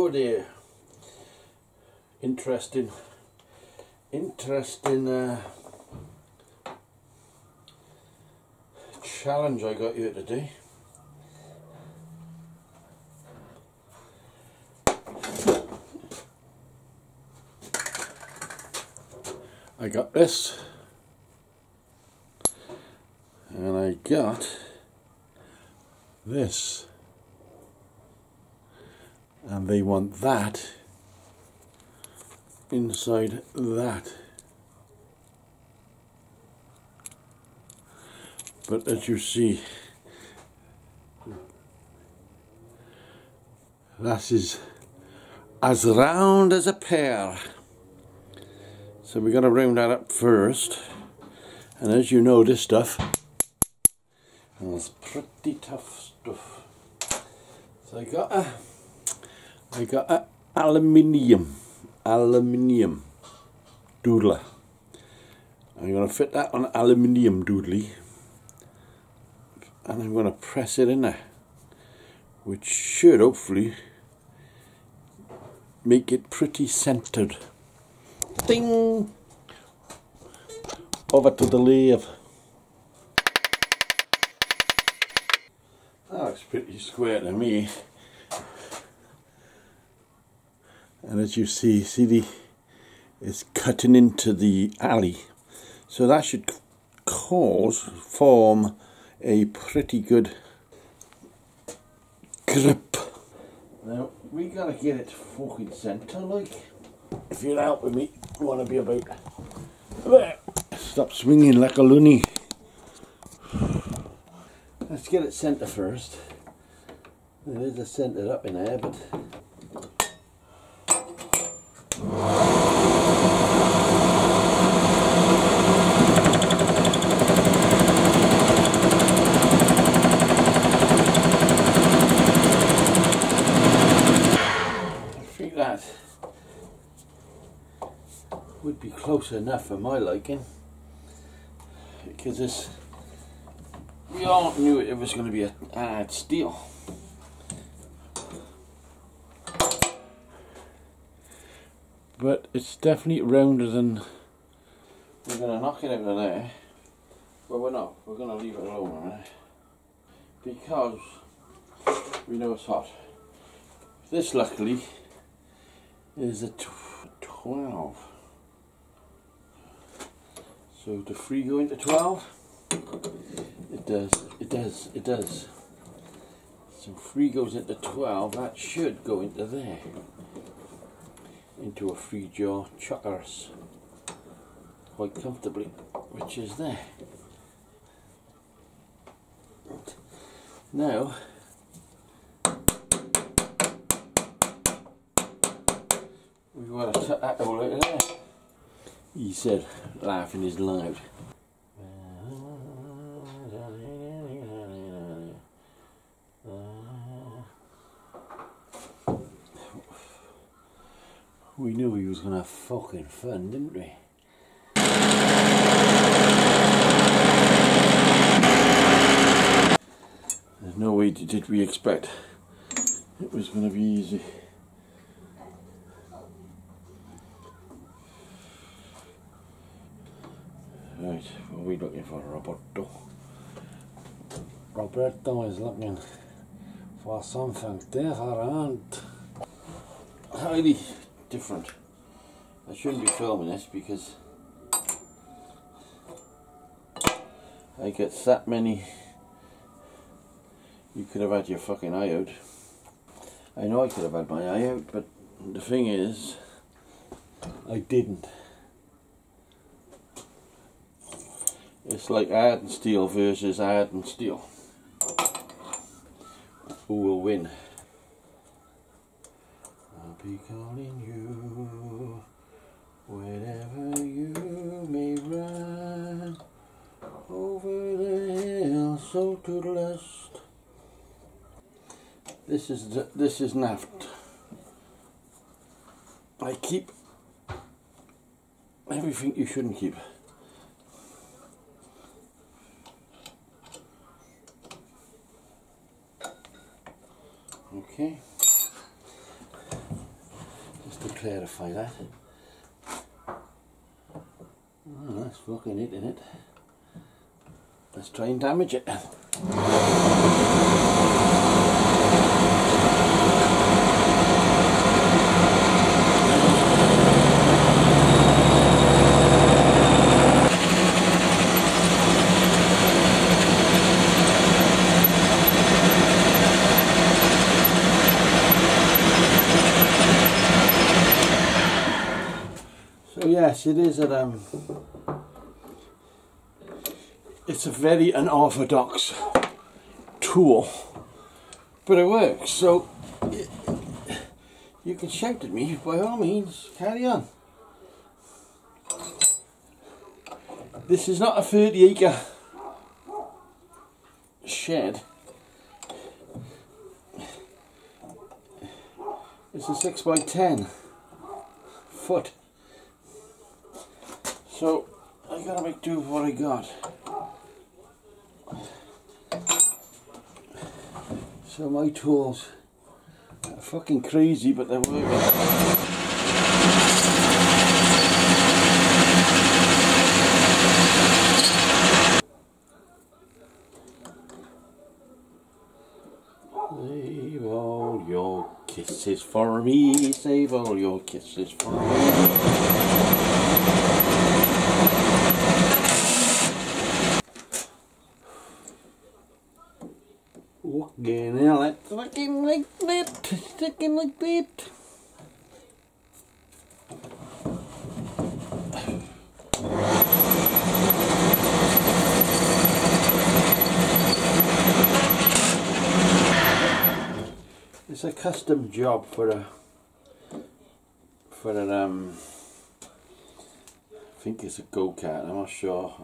Hello there. Interesting challenge I got here today. I got this, and I got this, and they want that inside that. But as you see, that is as round as a pear. So we got to round that up first, and as you know, this stuff is pretty tough stuff. So I got a aluminium doodler. I'm going to fit that on an aluminium doodly, and I'm going to press it in there, which should hopefully make it pretty centered. Ding! Over to the lathe. That looks pretty square to me. And as you see it's cutting into the alley. So that should form a pretty good grip. Now we gotta get it fucking centre like. If you're out with me, you want to be about there. Stop swinging like a loony. Let's get it centre first. There is a centre up in there, but I think that would be close enough for my liking, because we all knew it was going to be a hard steel. But it's definitely rounder than. We're going to knock it out of there, but we're not. We're going to leave it alone a minute, because we know it's hot. This luckily is a 12. So the 3 go into 12? It does. So 3 goes into 12, that should go into there. Into a 3-jaw chuckers. Quite comfortably, which is there. Now, we've got to tuck that all out of there. He said, laughing is loud. We knew he was going to have fucking fun, didn't we? There's no way did we expect it was going to be easy. Right, what are we looking for, Roberto? Roberto is looking for something different. Highly different. I shouldn't be filming this because I get that many. You could have had your fucking eye out. I know I could have had my eye out, but the thing is, I didn't. It's like hardened steel versus hardened steel. Who will win? I'll be calling you wherever you may run, over the hill so to the left. This is naft. I keep everything you shouldn't keep. Okay. to clarify that. Oh, that's fucking it, isn't it? Let's try and damage it. So yes, it is it's a very unorthodox tool, but it works. So you can shout at me, by all means, carry on. This is not a 30-acre shed. It's a 6 by 10 foot. So I gotta make do with what I got. So my tools are fucking crazy, but they're working. Save all your kisses for me, save all your kisses for me. Walking out like looking like that, sticking like that. It's a custom job for a I think it's a go-kart. I'm not sure.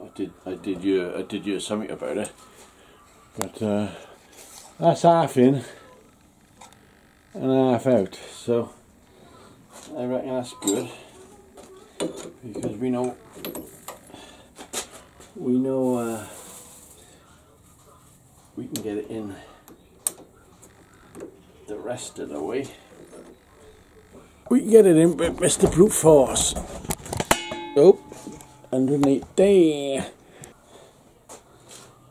I did hear something about it, but that's half in and half out. So I reckon that's good, because we know we can get it in the rest of the way. We can get it in with Mr. Brute Force. Oh, underneath there.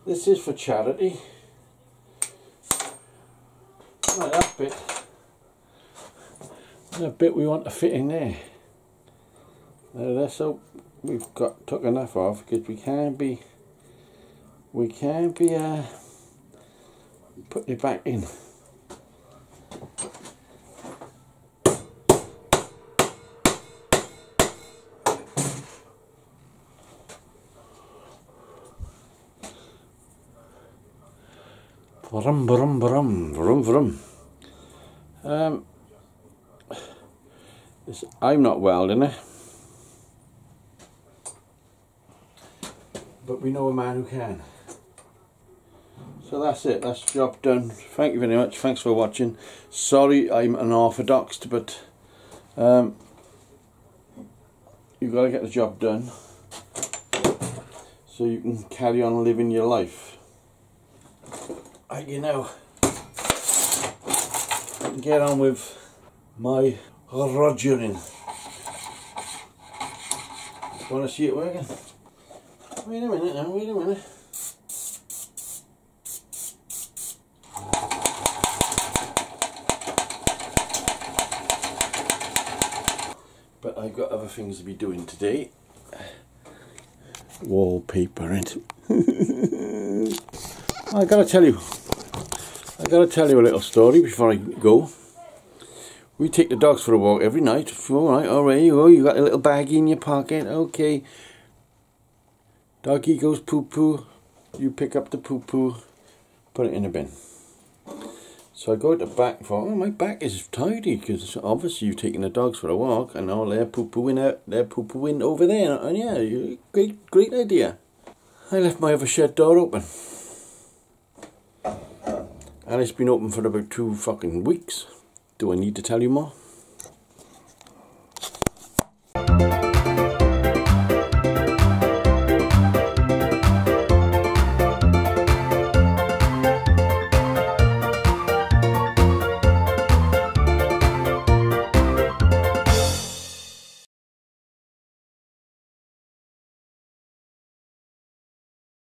This is for charity. Right, that bit we want to fit in there. That's so we've took enough off, because we can't be putting it back in. Brum brum brum brum brum. I'm not welding it, but we know a man who can. So that's it, that's the job done. Thank you very much, thanks for watching. Sorry I'm unorthodox, but you've got to get the job done so you can carry on living your life. You know, I can get on with my rogering. Want to see it working? Wait a minute now, wait a minute. But I've got other things to be doing today. Wallpapering. I gotta tell you a little story before I go. We take the dogs for a walk every night. Alright, you got a little baggie in your pocket, okay. Doggy goes poo poo, you pick up the poo poo, put it in a bin. So I go at the back for, oh, my back is tidy, because obviously you've taken the dogs for a walk, and now they're poo pooing out, they're poo pooing over there, and yeah, great idea. I left my other shed door open. And it's been open for about 2 fucking weeks. Do I need to tell you more?